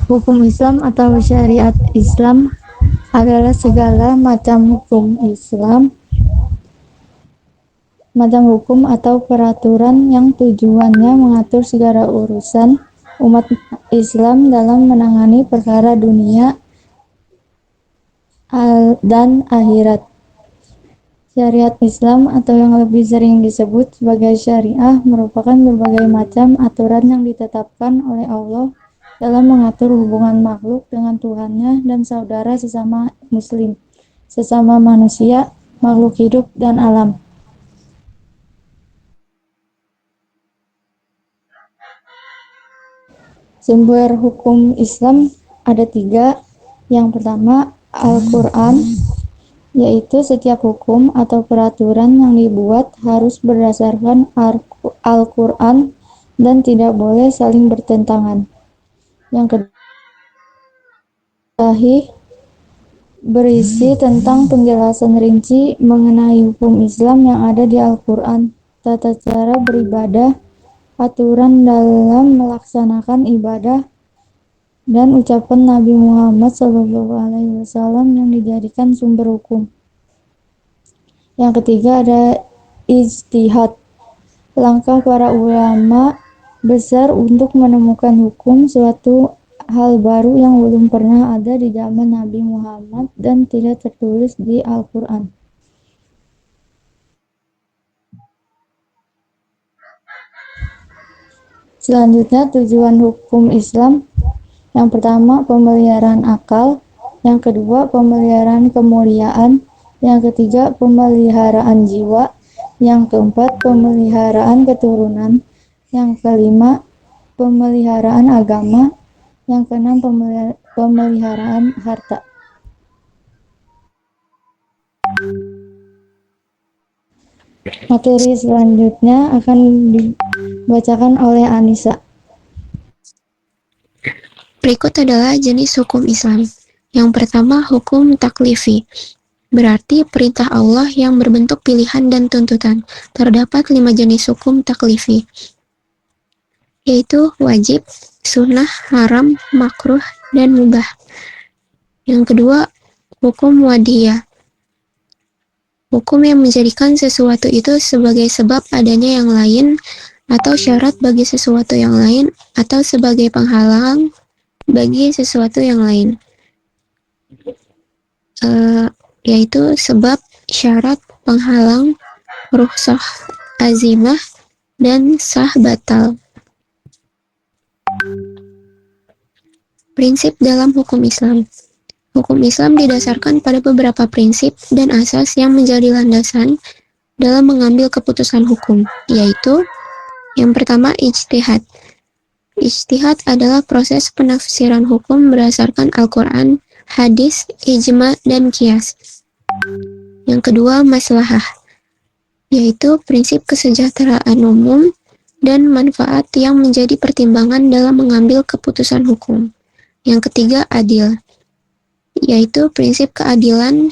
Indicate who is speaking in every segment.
Speaker 1: Hukum Islam atau syariat Islam adalah segala macam hukum atau peraturan yang tujuannya mengatur segala urusan umat Islam dalam menangani perkara dunia dan akhirat. Syariat Islam atau yang lebih sering disebut sebagai syariah merupakan berbagai macam aturan yang ditetapkan oleh Allah dalam mengatur hubungan makhluk dengan Tuhannya dan saudara sesama muslim, sesama manusia, makhluk hidup, dan alam. Sumber hukum Islam ada 3. Yang pertama, Al-Quran, yaitu setiap hukum atau peraturan yang dibuat harus berdasarkan Al-Quran dan tidak boleh saling bertentangan. Yang kedua, Sahih, berisi tentang penjelasan rinci mengenai hukum Islam yang ada di Al-Quran, tata cara beribadah, aturan dalam melaksanakan ibadah, dan ucapan Nabi Muhammad SAW yang dijadikan sumber hukum. Yang ketiga ada ijtihad, langkah para ulama besar untuk menemukan hukum suatu hal baru yang belum pernah ada di zaman Nabi Muhammad dan tidak tertulis di Al-Quran. Selanjutnya, tujuan hukum Islam. Yang pertama, pemeliharaan akal. Yang kedua, pemeliharaan kemuliaan. Yang ketiga, pemeliharaan jiwa. Yang keempat, pemeliharaan keturunan. Yang kelima, pemeliharaan agama. Yang keenam, pemeliharaan harta. Materi selanjutnya akan dibacakan oleh Anissa.
Speaker 2: Berikut adalah jenis hukum Islam. Yang pertama, hukum taklifi. Berarti perintah Allah yang berbentuk pilihan dan tuntutan. Terdapat 5 jenis hukum taklifi, yaitu wajib, sunnah, haram, makruh, dan mubah. Yang kedua, hukum wadiyah. Hukum yang menjadikan sesuatu itu sebagai sebab adanya yang lain, atau syarat bagi sesuatu yang lain, atau sebagai penghalang bagi sesuatu yang lain. Yaitu sebab, syarat, penghalang, rukhsah, azimah, dan sah batal. Prinsip dalam hukum Islam. Hukum Islam didasarkan pada beberapa prinsip dan asas yang menjadi landasan dalam mengambil keputusan hukum, yaitu yang pertama, ijtihad. Ijtihad adalah proses penafsiran hukum berdasarkan Al-Quran, hadis, ijma, dan qiyas. Yang kedua, maslahah, yaitu prinsip kesejahteraan umum dan manfaat yang menjadi pertimbangan dalam mengambil keputusan hukum. Yang ketiga, adil, yaitu prinsip keadilan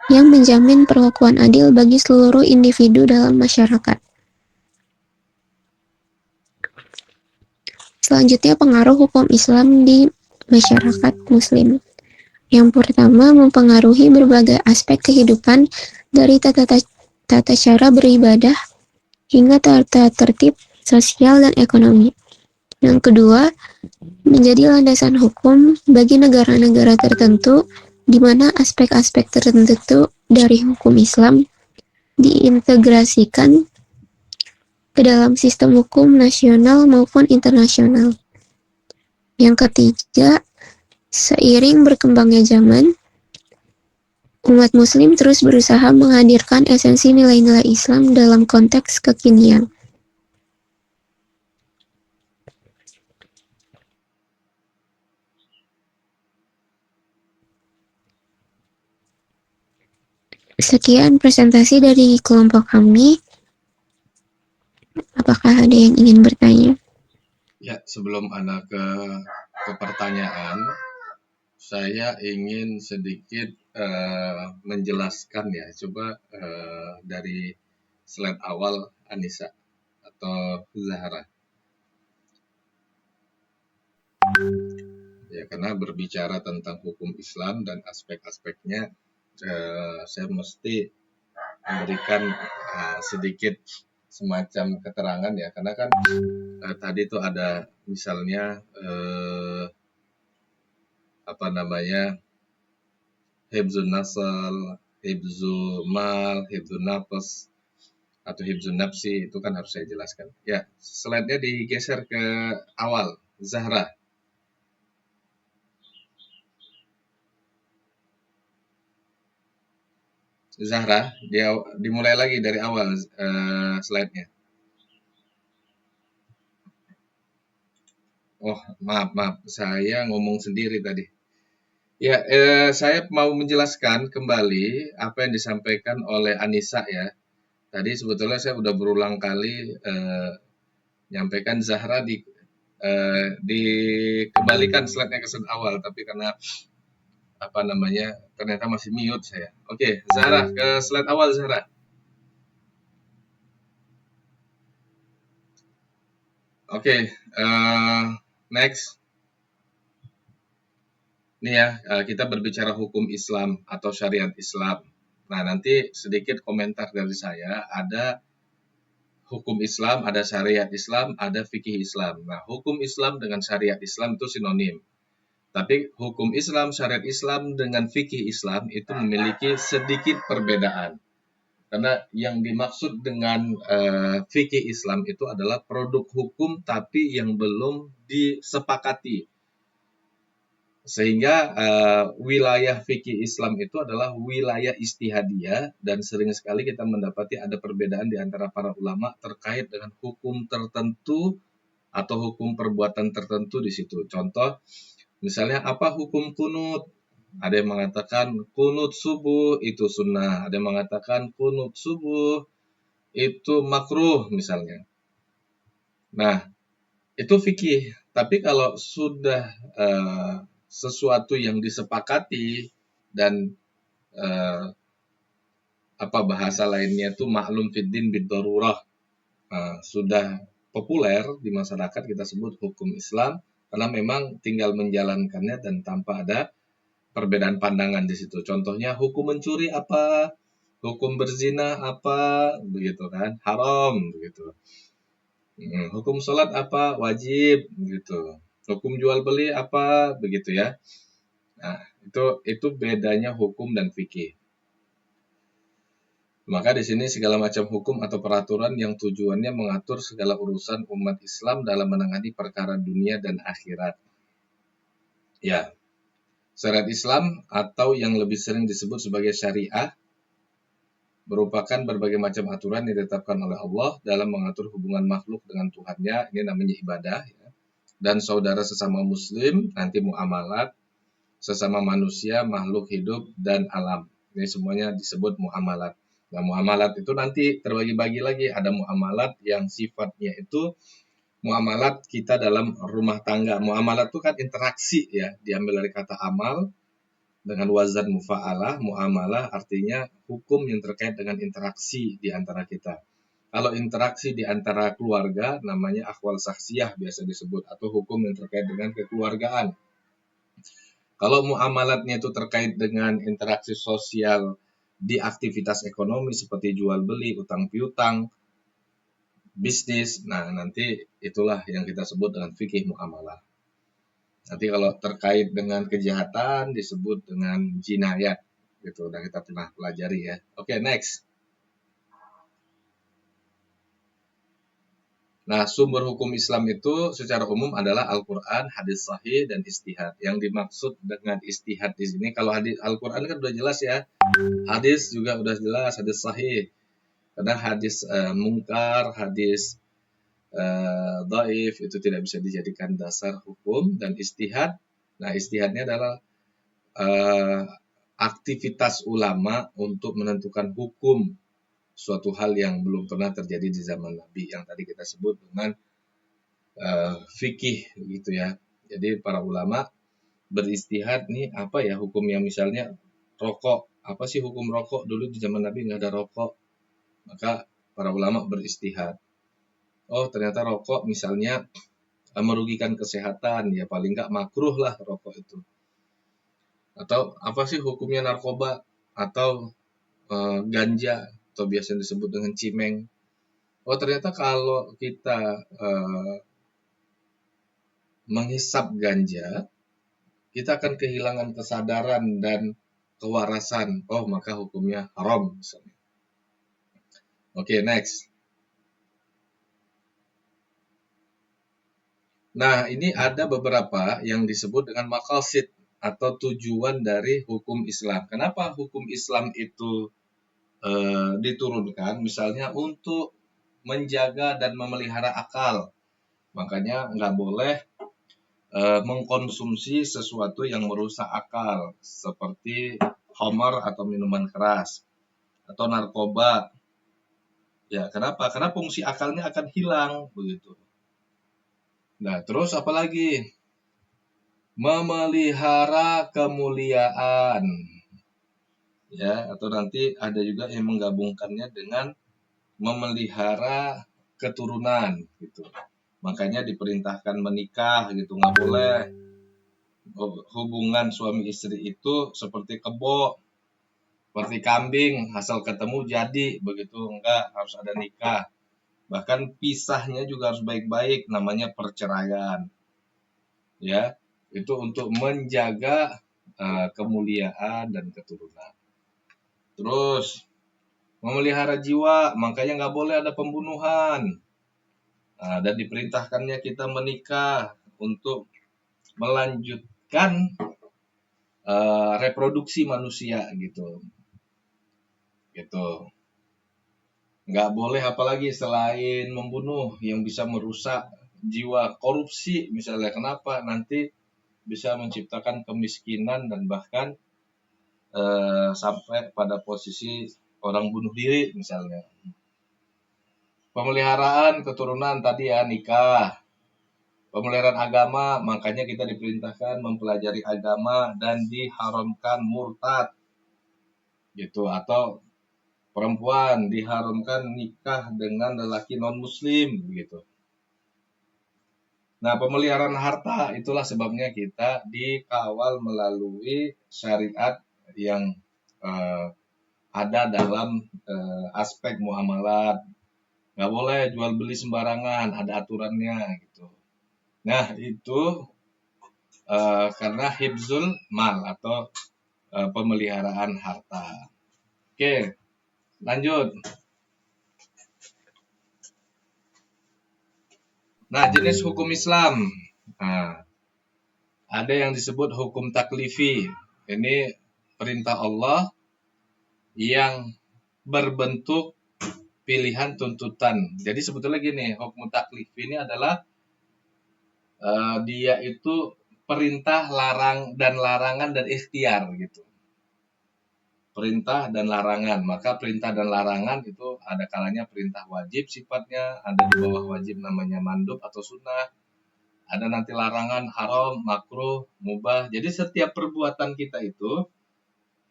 Speaker 2: yang menjamin perlakuan adil bagi seluruh individu dalam masyarakat. Selanjutnya, pengaruh hukum Islam di masyarakat muslim. Yang pertama, mempengaruhi berbagai aspek kehidupan dari tata cara beribadah hingga tata tertib sosial dan ekonomi. Yang kedua, menjadi landasan hukum bagi negara-negara tertentu di mana aspek-aspek tertentu dari hukum Islam diintegrasikan ke dalam sistem hukum nasional maupun internasional. Yang ketiga, seiring berkembangnya zaman, umat muslim terus berusaha menghadirkan esensi nilai-nilai Islam dalam konteks kekinian. Sekian presentasi dari kelompok kami. Apakah ada yang ingin bertanya?
Speaker 3: Ya, sebelum Anda ke pertanyaan, saya ingin sedikit menjelaskan ya. Coba dari slide awal Anissa atau Zahra. Ya, karena berbicara tentang hukum Islam dan aspek-aspeknya, saya mesti memberikan sedikit semacam keterangan ya, karena kan tadi itu ada misalnya apa namanya, hibzun nasl, hibzul mal, hibzun nafs, atau hibzun nafsi, itu kan harus saya jelaskan. Ya, slide-nya digeser ke awal, Zahra. Zahra, dia dimulai lagi dari awal slide-nya. Oh, maaf, saya ngomong sendiri tadi. Ya, saya mau menjelaskan kembali apa yang disampaikan oleh Anissa ya. Tadi sebetulnya saya udah berulang kali nyampaikan Zahra dikembalikan slide-nya ke slide awal, tapi karena apa namanya ternyata masih mute saya. Oke, Zahra ke slide awal Zahra. Oke, next. Ini ya, kita berbicara hukum Islam atau syariat Islam. Nah, nanti sedikit komentar dari saya, ada hukum Islam, ada syariat Islam, ada fikih Islam. Nah, hukum Islam dengan syariat Islam itu sinonim. Tapi hukum Islam, syariat Islam dengan fikih Islam itu memiliki sedikit perbedaan. Karena yang dimaksud dengan fikih Islam itu adalah produk hukum tapi yang belum disepakati. Sehingga wilayah fikih Islam itu adalah wilayah ijtihadiyah dan sering sekali kita mendapati ada perbedaan di antara para ulama terkait dengan hukum tertentu atau hukum perbuatan tertentu di situ. Contoh, misalnya apa hukum kunut? Ada yang mengatakan kunut subuh itu sunnah, ada yang mengatakan kunut subuh itu makruh misalnya. Nah, itu fikih. Tapi kalau sudah sesuatu yang disepakati dan apa bahasa lainnya itu maklum fiddin bid-darurah, sudah populer di masyarakat, kita sebut hukum Islam karena memang tinggal menjalankannya dan tanpa ada perbedaan pandangan di situ. Contohnya hukum mencuri apa, hukum berzina apa, begitu kan, haram begitu. Hukum sholat apa, wajib gitu. Hukum jual beli apa, begitu ya. Nah, itu bedanya hukum dan fikih. Maka di sini segala macam hukum atau peraturan yang tujuannya mengatur segala urusan umat Islam dalam menangani perkara dunia dan akhirat. Ya, syariat Islam atau yang lebih sering disebut sebagai syariah merupakan berbagai macam aturan yang ditetapkan oleh Allah dalam mengatur hubungan makhluk dengan Tuhannya, ini namanya ibadah ya. Dan saudara sesama muslim, nanti muamalat, sesama manusia, makhluk hidup, dan alam. Ini semuanya disebut muamalat. Nah, muamalat itu nanti terbagi-bagi lagi. Ada muamalat yang sifatnya itu muamalat kita dalam rumah tangga. Muamalat itu kan interaksi ya, diambil dari kata amal dengan wazan mufa'alah. Muamalah artinya hukum yang terkait dengan interaksi di antara kita. Kalau interaksi di antara keluarga namanya akhwal saksiyah biasa disebut, atau hukum yang terkait dengan kekeluargaan. Kalau muamalatnya itu terkait dengan interaksi sosial di aktivitas ekonomi seperti jual beli, utang piutang, bisnis, nah nanti itulah yang kita sebut dengan fikih muamalah. Nanti kalau terkait dengan kejahatan disebut dengan jinayat, gitu. Udah kita pernah pelajari ya. Oke, next. Nah, sumber hukum Islam itu secara umum adalah Al-Quran, hadis sahih, dan istihad. Yang dimaksud dengan istihad di sini, kalau hadis Al-Quran kan udah jelas ya, hadis juga udah jelas, hadis sahih. Karena hadis mungkar, hadis dhaif itu tidak bisa dijadikan dasar hukum. Dan istihad, nah istihadnya adalah aktivitas ulama untuk menentukan hukum suatu hal yang belum pernah terjadi di zaman Nabi yang tadi kita sebut dengan fikih gitu ya. Jadi para ulama beristihad nih apa ya hukumnya, misalnya rokok, apa sih hukum rokok, dulu di zaman Nabi nggak ada rokok, maka para ulama beristihad. Oh ternyata rokok misalnya merugikan kesehatan, ya paling nggak makruh lah rokok itu. Atau apa sih hukumnya narkoba atau ganja atau biasa disebut dengan cimeng. Oh ternyata kalau kita menghisap ganja, kita akan kehilangan kesadaran dan kewarasan. Oh maka hukumnya haram misalnya. Oke, next. Nah, ini ada beberapa yang disebut dengan maqasid atau tujuan dari hukum Islam. Kenapa hukum Islam itu diturunkan? Misalnya untuk menjaga dan memelihara akal. Makanya nggak boleh mengkonsumsi sesuatu yang merusak akal, seperti khamar atau minuman keras, atau narkoba. Ya, kenapa? Karena fungsi akalnya akan hilang, begitu. Nah, terus apalagi? Memelihara kemuliaan. Ya, atau nanti ada juga yang menggabungkannya dengan memelihara keturunan, gitu. Makanya diperintahkan menikah, gitu. Nggak boleh hubungan suami istri itu seperti kebo, seperti kambing, asal ketemu jadi, begitu. Enggak, harus ada nikah. Bahkan pisahnya juga harus baik-baik, namanya perceraian. Ya, itu untuk menjaga kemuliaan dan keturunan. Terus memelihara jiwa, makanya nggak boleh ada pembunuhan. Dan diperintahkannya kita menikah untuk melanjutkan reproduksi manusia gitu. Nggak boleh apalagi selain membunuh yang bisa merusak jiwa, korupsi misalnya. Kenapa? Nanti bisa menciptakan kemiskinan dan bahkan sampai pada posisi orang bunuh diri misalnya. Pemeliharaan keturunan tadi ya, nikah. Pemeliharaan agama, makanya kita diperintahkan mempelajari agama dan diharamkan murtad. Gitu, atau perempuan diharamkan nikah dengan lelaki non-muslim gitu. Nah, pemeliharaan harta itulah sebabnya kita dikawal melalui syariat yang ada dalam aspek muamalat. Nggak boleh jual beli sembarangan, ada aturannya gitu. Nah, itu karena hibzul mal atau pemeliharaan harta. Oke, lanjut. Nah, jenis hukum Islam. Nah, ada yang disebut hukum taklifi. Ini perintah Allah yang berbentuk pilihan tuntutan. Jadi sebetulnya gini, hukum taklifi ini adalah dia itu perintah, larangan dan ikhtiar gitu. Perintah dan larangan. Maka perintah dan larangan itu ada kalanya perintah wajib sifatnya, ada di bawah wajib namanya mandub atau sunnah. Ada nanti larangan haram, makruh, mubah. Jadi setiap perbuatan kita itu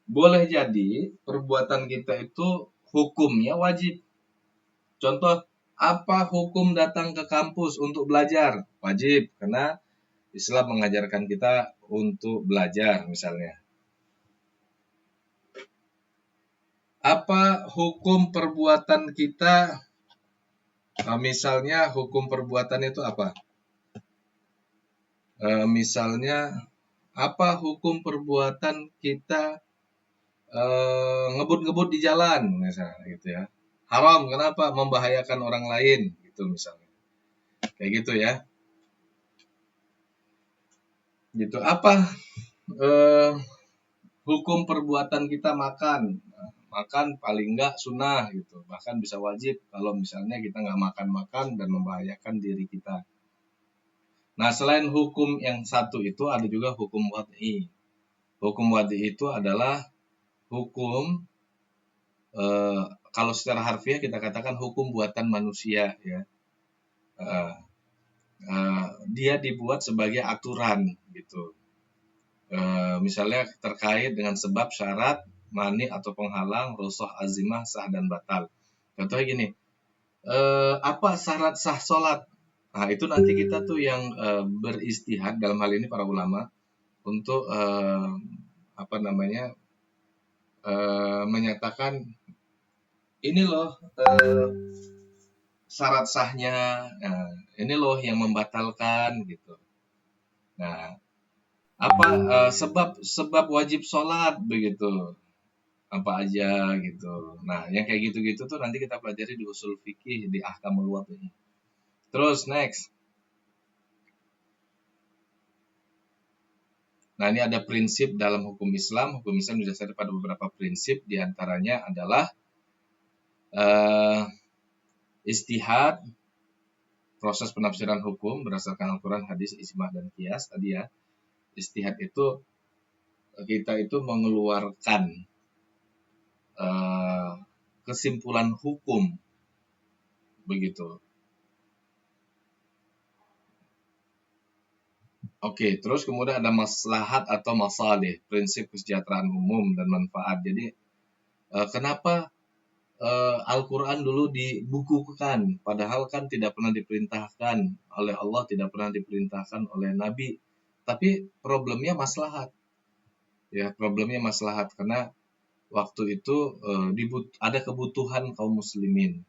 Speaker 3: boleh jadi perbuatan kita itu hukumnya wajib. Contoh, apa hukum datang ke kampus untuk belajar? Wajib, karena Islam mengajarkan kita untuk belajar misalnya. Apa hukum perbuatan kita? Misalnya hukum perbuatan itu apa? Misalnya apa hukum perbuatan kita ngebut-ngebut di jalan misalnya gitu ya. Haram, kenapa? Membahayakan orang lain gitu misalnya. Kayak gitu ya. Gitu. Apa hukum perbuatan kita makan? Makan paling enggak sunnah gitu. Bahkan bisa wajib kalau misalnya kita nggak makan-makan dan membahayakan diri kita. Nah, selain hukum yang satu itu ada juga hukum wad'i. Hukum wad'i itu adalah hukum kalau secara harfiah kita katakan hukum buatan manusia ya. Dia dibuat sebagai aturan gitu. Misalnya terkait dengan sebab, syarat, mani atau penghalang, rusuh, azimah, sah dan batal. Contohnya gini, apa syarat sah sholat? Nah, itu nanti kita tuh yang beristihad, dalam hal ini para ulama, untuk menyatakan ini loh syarat sahnya, ini loh yang membatalkan gitu. Nah, apa sebab wajib sholat begitu, apa aja gitu. Nah, yang kayak gitu-gitu tuh nanti kita pelajari di usul fikih, di ahkamul wad'i. Terus next. Nah, ini ada prinsip dalam hukum Islam. Hukum Islam didasari pada beberapa prinsip, diantaranya adalah istihad, proses penafsiran hukum berdasarkan Al-Quran, hadis, ijma, dan qiyas tadi ya. Istihad itu kita itu mengeluarkan kesimpulan hukum begitu. Oke, terus kemudian ada maslahat atau masalih, prinsip kesejahteraan umum dan manfaat. Jadi kenapa Al-Quran dulu dibukukan, padahal kan tidak pernah diperintahkan oleh Allah, tidak pernah diperintahkan oleh Nabi. Tapi problemnya maslahat. Ya, problemnya maslahat karena waktu itu ada kebutuhan kaum muslimin.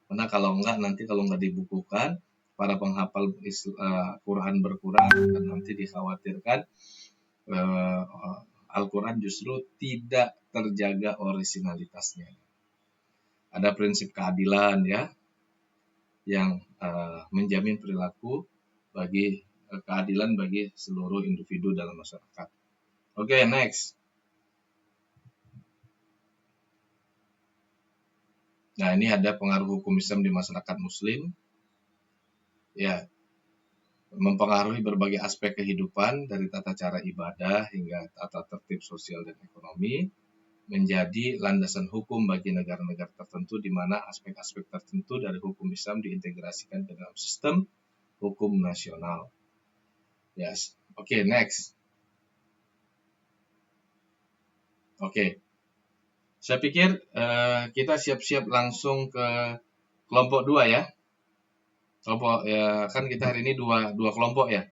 Speaker 3: Karena kalau nggak dibukukan, para penghafal Quran berkurang dan nanti dikhawatirkan Al-Quran justru tidak terjaga orisinalitasnya. Ada prinsip keadilan ya, yang menjamin perilaku bagi keadilan bagi seluruh individu dalam masyarakat. Oke, next. Nah, ini ada pengaruh hukum Islam di masyarakat Muslim. Ya, mempengaruhi berbagai aspek kehidupan dari tata cara ibadah hingga tata tertib sosial dan ekonomi, menjadi landasan hukum bagi negara-negara tertentu di mana aspek-aspek tertentu dari hukum Islam diintegrasikan ke dalam sistem hukum nasional. Yes. Oke, next. Oke. Saya pikir kita siap-siap langsung ke kelompok 2 ya. Kelompok ya, kan kita hari ini dua kelompok ya.